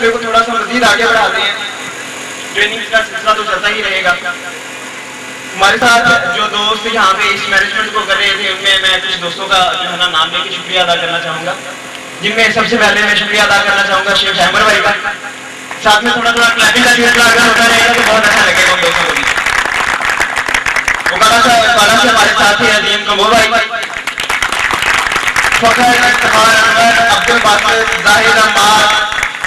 سلسلے کو تھوڑا سا مزید آگے بڑھاتے ہیں. ٹریننگ کا سلسلہ تو چلتا ہی رہے گا. ہمارے ساتھ جو دوست یہاں پہ اس مینجمنٹ کو کر رہے تھے ان میں میں کچھ دوستوں کا جو ہے نا نام لے کے شکریہ ادا کرنا چاہوں گا, جن میں سب سے پہلے میں شکریہ ادا کرنا چاہوں گا شیخ احمد بھائی کا. ساتھ میں تھوڑا کلیپنگ کا سلسلہ اگر ہوتا رہے گا تو بہت اچھا لگے گا ان دوستوں کو بھی. وکالا سے ہمارے ساتھ ہیں عظیم کمبو بھائی, فخر افتخار انور, عبد الباسط, زاہد عمار,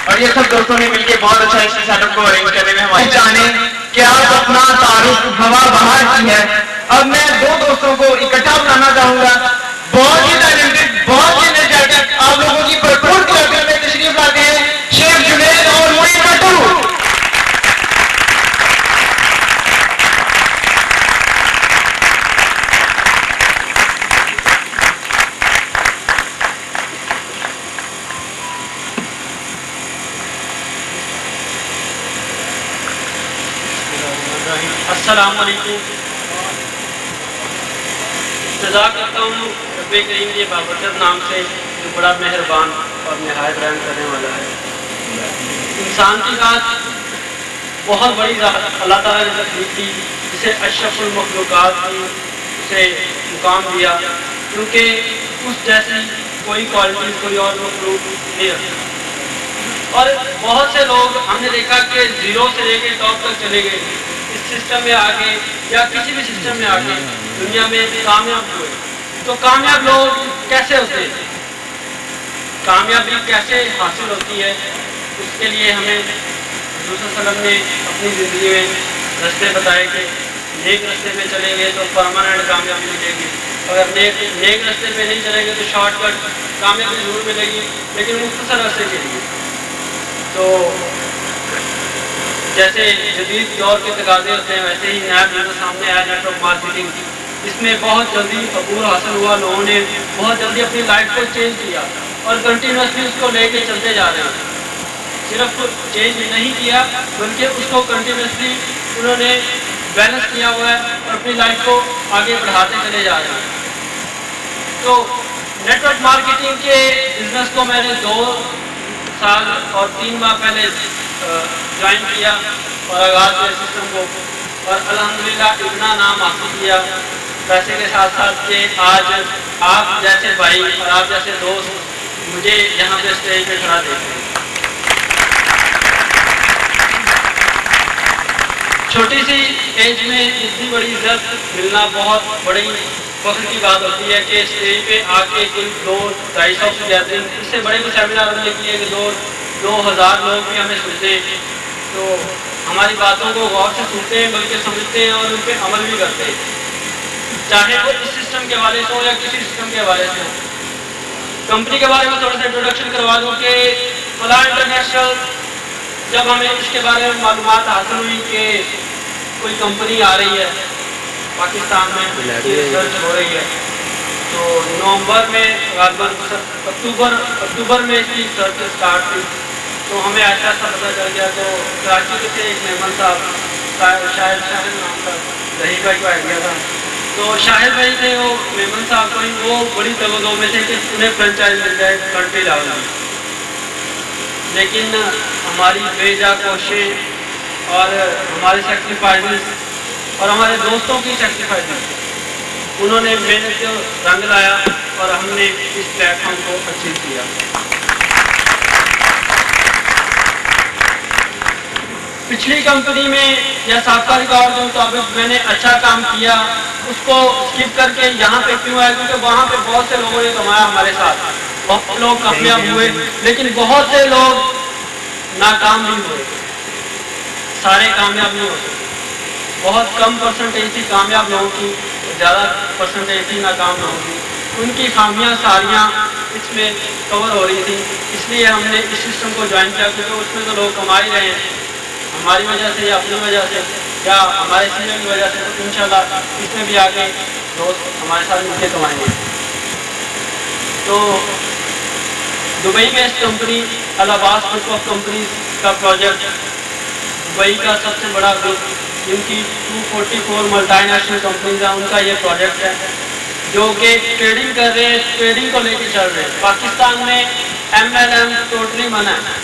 اور یہ سب دوستوں نے مل کے بہت اچھا اس سیٹ اپ کو ارینج کرنے میں ہماری جانے کہ آپ اپنا تعارف ہوا بہار کی ہے. اب میں دو دوستوں کو اکٹھا بلانا چاہوں گا, بہت ہی ٹیلنٹڈ, بہت ہی انرجیٹک, آپ لوگوں کی بھرپور طاقت میں تشریف لاتے ہیں شیخ جنید اور معین کٹو. السلام علیکم. ابتدا کرتا ہوں رب کریم کے بابرکت نام سے جو بڑا مہربان اور نہایت رحم کرنے والا ہے. انسان کی ذات بہت بڑی ذات اللہ تعالیٰ نے تخلیق کی, جسے اشرف المخلوقات کی اسے مقام دیا, کیونکہ اس جیسی کوئی کوالٹی کوئی اور مخلوق نہیں رکھتا. اور بہت سے لوگ ہم نے دیکھا کہ زیرو سے لے کے ٹاپ تک چلے گئے, اس سسٹم میں آگے یا کسی بھی سسٹم میں آگے دنیا میں کامیاب ہوئے. تو کامیاب لوگ کیسے ہوتے ہیں, کامیابی کیسے حاصل ہوتی ہے, اس کے لیے ہمیں حضور صلی اللہ علیہ وسلم نے اپنی زندگی میں رستے بتائے کہ نیک رستے پہ چلیں گے تو پرماننٹ کامیابی ملے گی, اگر نیک رستے پہ نہیں چلیں گے تو شارٹ کٹ کامیابی ضرور ملے گی لیکن مختصر رستے کے لیے. تو جیسے جدید دور کے تقاضے ہوتے ہیں ویسے ہی نیا بزنس سامنے آیا نیٹ ورک مارکیٹنگ. اس میں بہت جلدی عبور حاصل ہوا, لوگوں نے بہت جلدی اپنی لائف کو چینج کیا اور کنٹینیوسلی اس کو لے کے چلتے جا رہے ہیں. صرف چینج نہیں کیا بلکہ اس کو کنٹینیوسلی انہوں نے بیلنس کیا ہوا ہے اور اپنی لائف کو آگے بڑھاتے چلے جا رہے ہیں. تو نیٹ ورک مارکیٹنگ کے بزنس کو میں نے 2 سال اور 3 ماہ پہلے جوائن کیا اور آغاز کیا سسٹم کو, اور الحمدللہ اتنا نام حاصل کیا پیسے کے ساتھ ساتھ کہ آج آپ جیسے بھائی اور آپ جیسے دوست مجھے یہاں پہ اسٹیج پہ کھڑا دیکھتے ہیں. چھوٹی سی ایج میں اتنی بڑی عزت ملنا بہت بڑی فخر کی بات ہوتی ہے کہ اسٹیج پہ آ کے کوئی 200-250 کی گیدرنگ, اس سے بڑے بھی سیمینار ہم نے کیے کہ 2000 لوگ بھی ہمیں سنتے ہیں. تو ہماری باتوں کو غور سے سنتے ہیں بلکہ سمجھتے ہیں اور ان پہ عمل بھی کرتے ہیں, چاہے وہ اس سسٹم کے حوالے سے ہو یا کسی سسٹم کے حوالے سے ہو. کمپنی کے بارے میں تھوڑا سا انٹروڈکشن کروا دوں کہ فلاح انٹرنیشنل, جب ہمیں اس کے بارے میں معلومات حاصل ہوئی کہ کوئی کمپنی آ رہی ہے پاکستان میں, ریسرچ ہو رہی ہے, تو نومبر میں اکتوبر میں اس کی ریسرچ اسٹارٹ ہوئی. تو ہمیں ایسا پتہ چل گیا. تو کراچی کے تھے ایک مہمان صاحب, شاہد نام تھا, رہی بھائی کو آئیڈیا تھا. تو شاہد بھائی تھے وہ مہمان صاحب کو, وہ بڑی دو میں تھے کہ انہیں فرنچائز مل جائے کنٹری لیول میں. لیکن ہماری بے جا کوشش اور ہمارے سیکریفائسز اور ہمارے دوستوں کی سیکریفائسز, انہوں نے محنت کو رنگ لایا اور ہم نے اس پلیٹ فارم کو اچیو کیا. پچھلی کمپنی میں یا سابقہ ریکارڈ کے مطابق میں نے اچھا کام کیا, اس کو اسکپ کر کے یہاں پہ کیوں آیا, کیونکہ وہاں پہ بہت سے لوگوں نے کمایا ہمارے ساتھ, بہت لوگ کامیاب ہوئے, لیکن بہت سے لوگ ناکام بھی ہوئے. سارے کامیاب نہیں ہوتے, بہت کم پرسنٹیج تھی کامیاب لوگوں کی, زیادہ پرسنٹیج تھی ناکام لوگوں کی. ان کی خامیاں ساریاں اس میں کور ہو رہی تھیں, اس لیے ہم نے اس سسٹم کو جوائن کیا, کیونکہ اس میں تو لوگ کما ہی رہے ہیں ہماری وجہ سے یا اپنی وجہ سے یا ہمارے سینئر کی وجہ سے. تو انشاءاللہ اس میں بھی آگے دوست ہمارے ساتھ مل کے کمائیں گے. تو Dubai based company Al Abbas group of companies کا پروجیکٹ, دبئی کا سب سے بڑا گروپ, جن کی 244 ملٹی نیشنل کمپنیز ہیں, ان کا یہ پروجیکٹ ہے جو کہ ٹریڈنگ کر رہے ہیں, ٹریڈنگ کو لے کے چل رہے ہیں. پاکستان میں MLM ٹوٹلی منع ہے,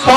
100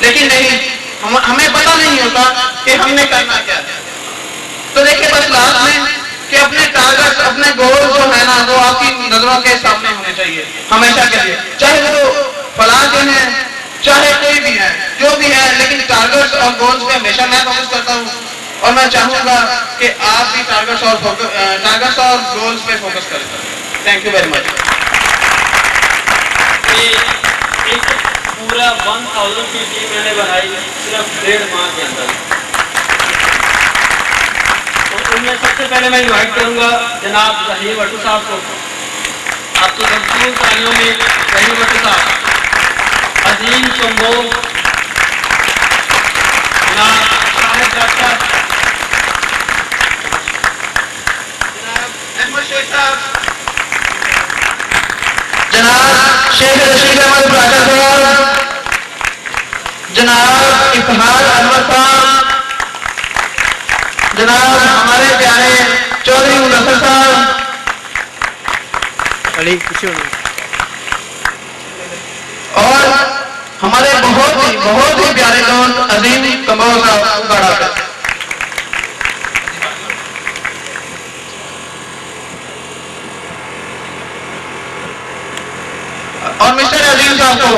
لیکن نہیں، ہمیں پتہ نہیں ہوتا کہ ہم نے کرنا کیا ہے. تو دیکھیں بس لاسٹ میں کہ اپنے ٹارگٹ، اپنے گول جو ہے نا وہ آپ کی نظروں کے سامنے ہونے چاہیے ہمیشہ کے لیے، چاہے وہ فلاں کے ہیں چاہے کوئی بھی ہے جو بھی ہے، لیکن ٹارگٹس اور گولز پہ ہمیشہ میں فوکس کرتا ہوں اور میں چاہوں گا کہ آپ بھی ٹارگٹس اور گولز پہ فوکس کریں. Thank you very much. ایک پورا 1000 کی ٹیم میں نے بنائی صرف 1.5 ماہ کے اندر. تو ان میں سب سے پہلے میں انوائٹ کروں گا جناب ظہیر بھٹو صاحب کو. آپ تو سب تالیوں میں ظہیر بھٹو صاحب. عظیم چمبو جناب شاہد ڈاکٹر، جناب احمد شیخ صاحب، جناب شیخ رشید احمد براجا صاحب، جناب افہار انور صاحب، جناب ہمارے پیارے چودھری مظفر صاحب، اور ہمارے بہت ہی پیارے دوست عظیم کمبو صاحب بڑا کر. اور مسٹر عظیم صاحب کو